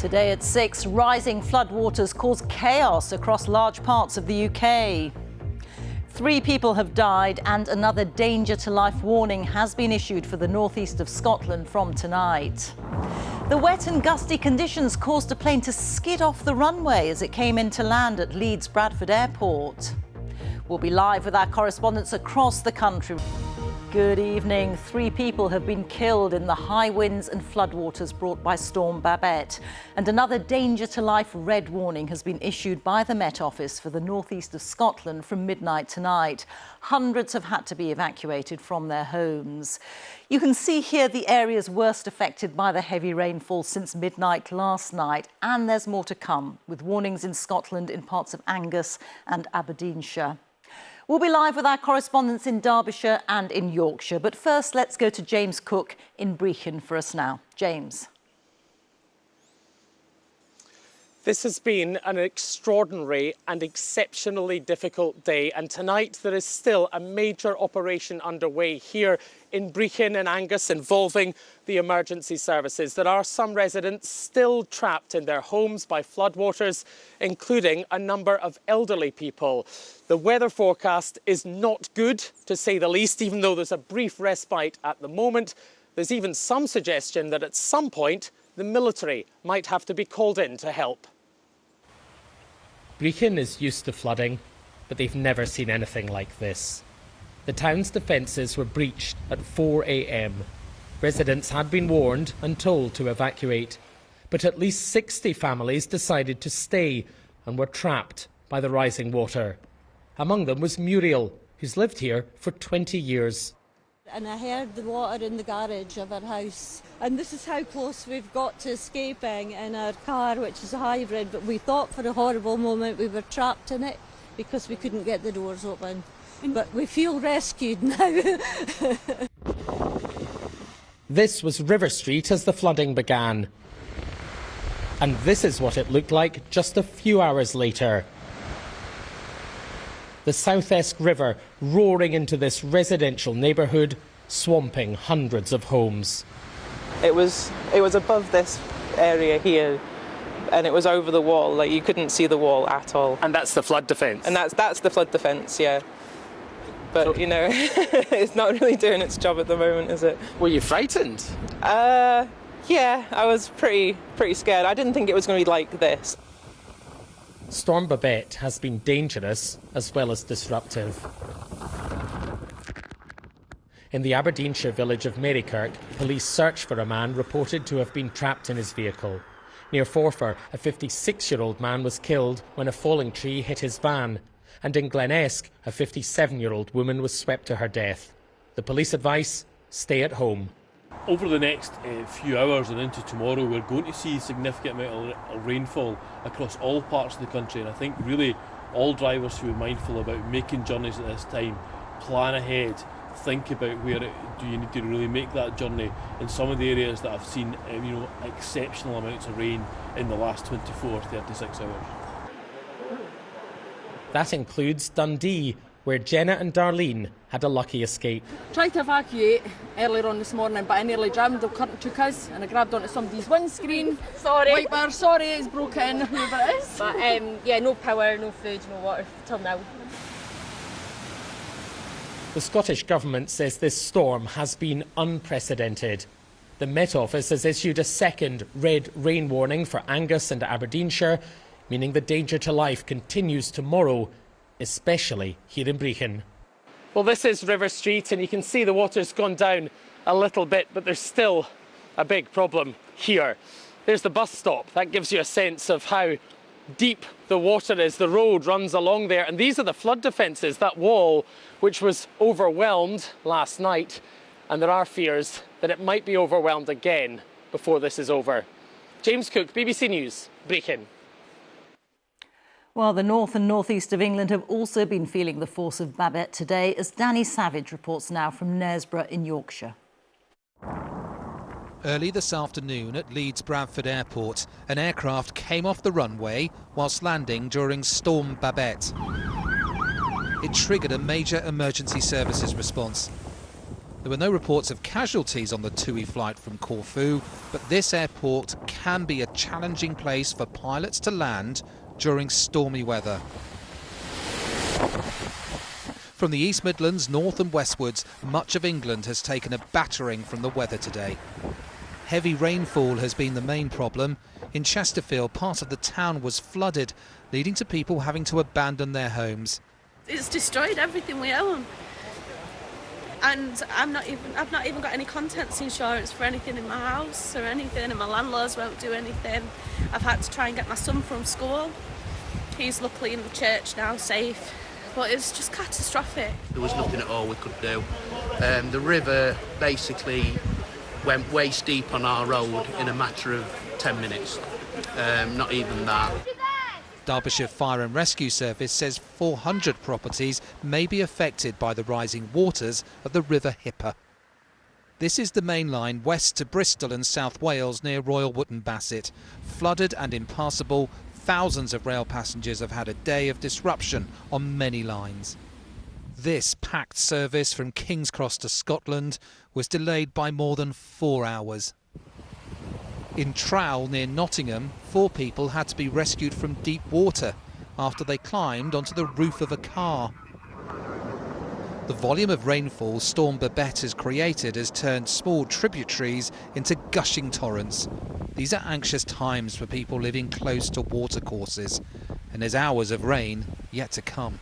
Today at 6, rising floodwaters cause chaos across large parts of the UK. 3 people have died and another danger to life warning has been issued for the northeast of Scotland from tonight. The wet and gusty conditions caused a plane to skid off the runway as it came into land at Leeds Bradford Airport. We'll be live with our correspondents across the country. Good evening. 3 people have been killed in the high winds and floodwaters brought by Storm Babet. And another danger to life red warning has been issued by the Met Office for the northeast of Scotland from midnight tonight. Hundreds have had to be evacuated from their homes. You can see here the areas worst affected by the heavy rainfall since midnight last night. And there's more to come, with warnings in Scotland in parts of Angus and Aberdeenshire. We'll be live with our correspondents in Derbyshire and in Yorkshire. But first, let's go to James Cook in Brechin for us now. James. This has been an extraordinary and exceptionally difficult day, and tonight there is still a major operation underway here in Brechin and Angus involving the emergency services. There are some residents still trapped in their homes by floodwaters, including a number of elderly people. The weather forecast is not good, to say the least, even though there's a brief respite at the moment. There's even some suggestion that at some point the military might have to be called in to help. Brechin is used to flooding, but they've never seen anything like this. The town's defences were breached at 4 a.m. Residents had been warned and told to evacuate, but at least 60 families decided to stay and were trapped by the rising water. Among them was Muriel, who's lived here for 20 years. And I heard the water in the garage of our house. And this is how close we've got to escaping in our car, which is a hybrid. But we thought for a horrible moment we were trapped in it because we couldn't get the doors open. But we feel rescued now. This was River Street as the flooding began. And this is what it looked like just a few hours later. The South Esk River roaring into this residential neighbourhood, swamping hundreds of homes. It was above this area here, and it was over the wall. Like, you couldn't see the wall at all. And that's the flood defence? And that's the flood defence, yeah. But, you know, it's not really doing its job at the moment, is it? Were you frightened? Yeah, I was pretty scared. I didn't think it was going to be like this. Storm Babet has been dangerous as well as disruptive. In the Aberdeenshire village of Marykirk, police search for a man reported to have been trapped in his vehicle. Near Forfar, a 56-year-old man was killed when a falling tree hit his van. And in Glenesk, a 57-year-old woman was swept to her death. The police advice: stay at home. Over the next few hours and into tomorrow, we're going to see a significant amount of rainfall across all parts of the country, and I think really all drivers should be mindful about making journeys at this time. Plan ahead, think about where do you need to really make that journey. In some of the areas that I've seen exceptional amounts of rain in the last 24 36 hours. That includes Dundee, where Jenna and Darlene had a lucky escape. Tried to evacuate earlier on this morning, but I nearly jammed. The current took us and I grabbed onto somebody's windscreen. Sorry. Wiper, sorry, it's broken, whoever it is. But yeah, no power, no food, no water till now. The Scottish Government says this storm has been unprecedented. The Met Office has issued a second red rain warning for Angus and Aberdeenshire, meaning the danger to life continues tomorrow, especially here in Brechin. Well, this is River Street, and you can see the water's gone down a little bit, but there's still a big problem here. There's the bus stop. That gives you a sense of how deep the water is. The road runs along there, and these are the flood defences, that wall which was overwhelmed last night, and there are fears that it might be overwhelmed again before this is over. James Cook, BBC News, Brechin. Well, the north and northeast of England have also been feeling the force of Babet today, as Danny Savage reports now from Knaresborough in Yorkshire. Early this afternoon at Leeds Bradford Airport, an aircraft came off the runway whilst landing during Storm Babet. It triggered a major emergency services response. There were no reports of casualties on the TUI flight from Corfu, but this airport can be a challenging place for pilots to land during stormy weather. From the East Midlands, north and westwards, much of England has taken a battering from the weather today. Heavy rainfall has been the main problem. In Chesterfield, part of the town was flooded, leading to people having to abandon their homes. It's destroyed everything we own. And I've not even got any contents insurance for anything in my house or anything, and my landlords won't do anything. I've had to try and get my son from school. He's luckily in the church now, safe. But it's just catastrophic. There was nothing at all we could do. The river basically went waist deep on our road in a matter of 10 minutes. Not even that. Derbyshire Fire and Rescue Service says 400 properties may be affected by the rising waters of the River Hipper. This is the main line west to Bristol and South Wales near Royal Wootton Bassett. Flooded and impassable, thousands of rail passengers have had a day of disruption on many lines. This packed service from King's Cross to Scotland was delayed by more than 4 hours. In Trowell near Nottingham, 4 people had to be rescued from deep water after they climbed onto the roof of a car. The volume of rainfall Storm Babet has created has turned small tributaries into gushing torrents. These are anxious times for people living close to watercourses, and there's hours of rain yet to come.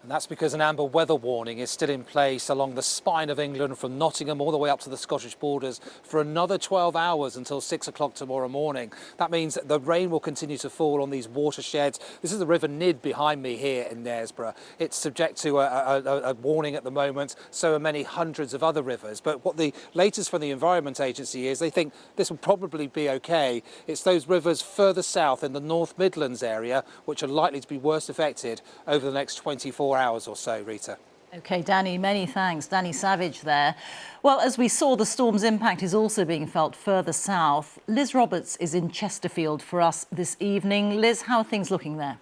And that's because an amber weather warning is still in place along the spine of England from Nottingham all the way up to the Scottish borders for another 12 hours until 6 o'clock tomorrow morning. That means that the rain will continue to fall on these watersheds. This is the River Nid behind me here in Knaresborough. It's subject to a warning at the moment, so are many hundreds of other rivers. But what the latest from the Environment Agency is, they think this will probably be okay. It's those rivers further south in the North Midlands area which are likely to be worst affected over the next 24 hours or so, Rita. OK, Danny, many thanks. Danny Savage there. Well, as we saw, the storm's impact is also being felt further south. Liz Roberts is in Chesterfield for us this evening. Liz, how are things looking there?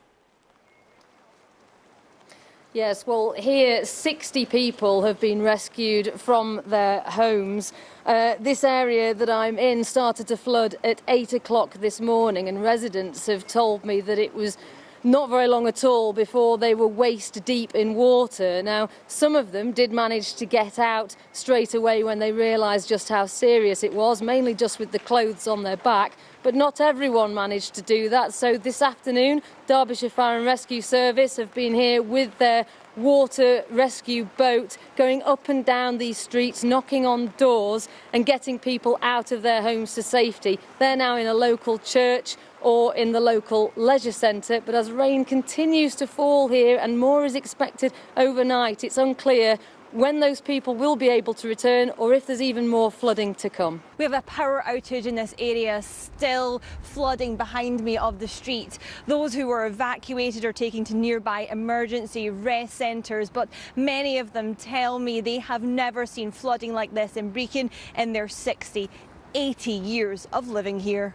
Yes, well, here 60 people have been rescued from their homes. This area that I'm in started to flood at 8 o'clock this morning, and residents have told me that it was not very long at all before they were waist deep in water. Now, some of them did manage to get out straight away when they realised just how serious it was, mainly just with the clothes on their back. But not everyone managed to do that. So this afternoon, Derbyshire Fire and Rescue Service have been here with their water rescue boat, going up and down these streets, knocking on doors and getting people out of their homes to safety. They're now in a local church or in the local leisure centre, but as rain continues to fall here and more is expected overnight, it's unclear when those people will be able to return or if there's even more flooding to come. We have a power outage in this area, still flooding behind me of the street. Those who were evacuated are taken to nearby emergency rest centres, but many of them tell me they have never seen flooding like this in Brecon in their 60, 80 years of living here.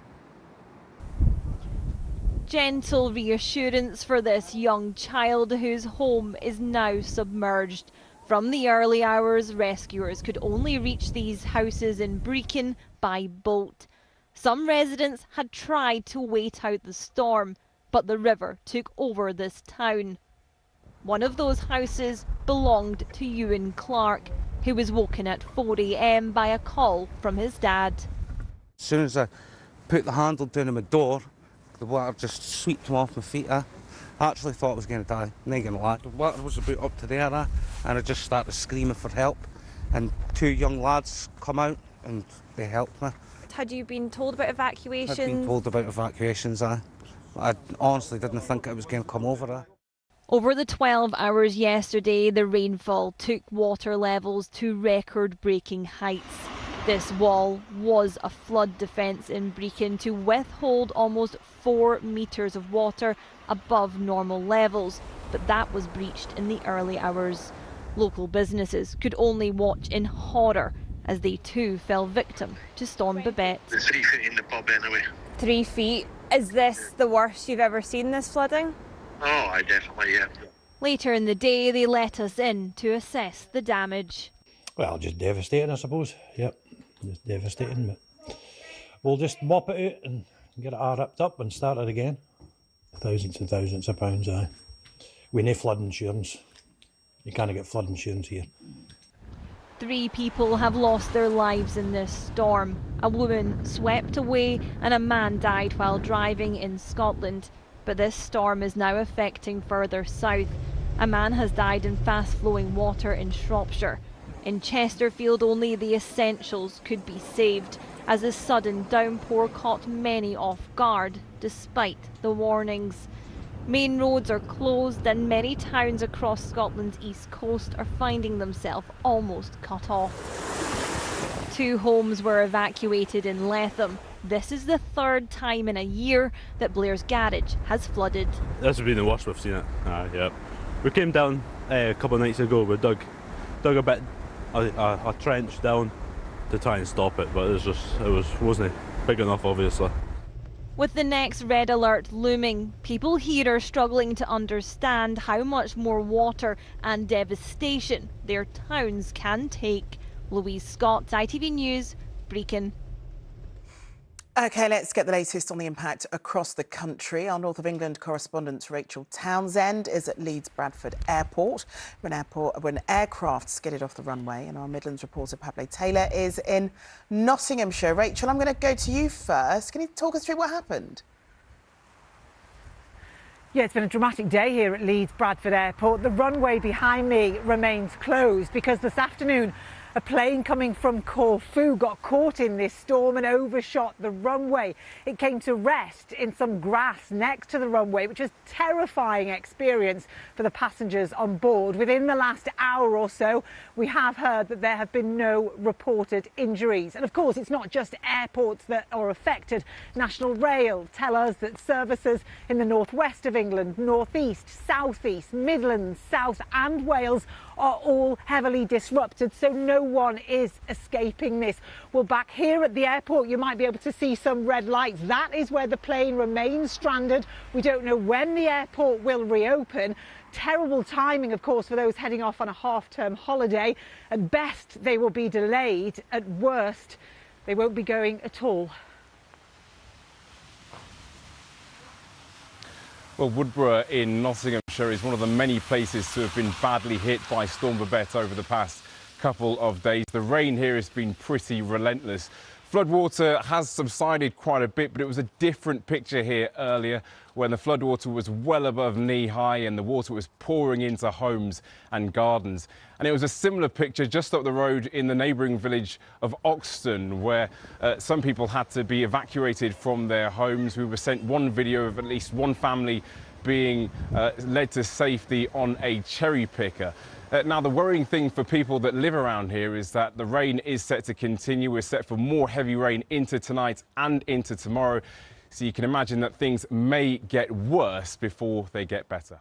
Gentle reassurance for this young child whose home is now submerged. From the early hours, rescuers could only reach these houses in Brecon by boat. Some residents had tried to wait out the storm, but the river took over this town. One of those houses belonged to Ewan Clark, who was woken at 4 a.m. by a call from his dad. As soon as I put the handle down on my door, the water just swept me off my feet. I actually thought I was going to die, not going to lie. The water was about up to there, and I just started screaming for help. And 2 young lads come out and they helped me. Had you been told about evacuations? I'd been told about evacuations, I honestly didn't think it was going to come over. Over the 12 hours yesterday, the rainfall took water levels to record-breaking heights. This wall was a flood defence in Brecon to withhold almost 4 metres of water above normal levels, but that was breached in the early hours. Local businesses could only watch in horror as they too fell victim to Storm Babet. The 3 feet in the pub anyway. 3 feet. Is this the worst you've ever seen this flooding? Oh, I definitely, yeah. Later in the day, they let us in to assess the damage. Well, just devastating, I suppose. Yep, just devastating. But we'll just mop it out and get it all ripped up and start it again. Thousands and thousands of pounds, aye. We need flood insurance. You can't get flood insurance here. 3 people have lost their lives in this storm. A woman swept away and a man died while driving in Scotland. But this storm is now affecting further south. A man has died in fast-flowing water in Shropshire. In Chesterfield, only the essentials could be saved, as the sudden downpour caught many off guard, despite the warnings. Main roads are closed and many towns across Scotland's east coast are finding themselves almost cut off. 2 homes were evacuated in Letham. This is the 3rd time in a year that Blair's garage has flooded. This has been the worst we've seen it. Yeah. We came down a couple of nights ago. We dug a bit, a trench down to try and stop it, but it wasn't big enough, obviously. With the next red alert looming, people here are struggling to understand how much more water and devastation their towns can take. Louise Scott, ITV News, Brecon. OK, let's get the latest on the impact across the country. Our North of England correspondent Rachel Townsend is at Leeds Bradford Airport when aircraft skidded off the runway, and our Midlands reporter Pablo Taylor is in Nottinghamshire. Rachel, I'm going to go to you first. Can you talk us through what happened? Yeah, it's been a dramatic day here at Leeds Bradford Airport. The runway behind me remains closed because this afternoon a plane coming from Corfu got caught in this storm and overshot the runway. It came to rest in some grass next to the runway, which was a terrifying experience for the passengers on board. Within the last hour or so, we have heard that there have been no reported injuries. And of course, it's not just airports that are affected. National Rail tell us that services in the northwest of England, northeast, southeast, Midlands, South and Wales are all heavily disrupted, so no one is escaping this. Well, back here at the airport, you might be able to see some red lights. That is where the plane remains stranded. We don't know when the airport will reopen. Terrible timing, of course, for those heading off on a half-term holiday. At best, they will be delayed. At worst, they won't be going at all. Well, Woodborough in Nottinghamshire is one of the many places to have been badly hit by Storm Babet over the past couple of days. The rain here has been pretty relentless. Floodwater has subsided quite a bit, but it was a different picture here earlier when the floodwater was well above knee-high and the water was pouring into homes and gardens. And it was a similar picture just up the road in the neighbouring village of Oxton, where some people had to be evacuated from their homes. We were sent one video of at least one family being led to safety on a cherry picker. Now, the worrying thing for people that live around here is that the rain is set to continue. We're set for more heavy rain into tonight and into tomorrow. So you can imagine that things may get worse before they get better.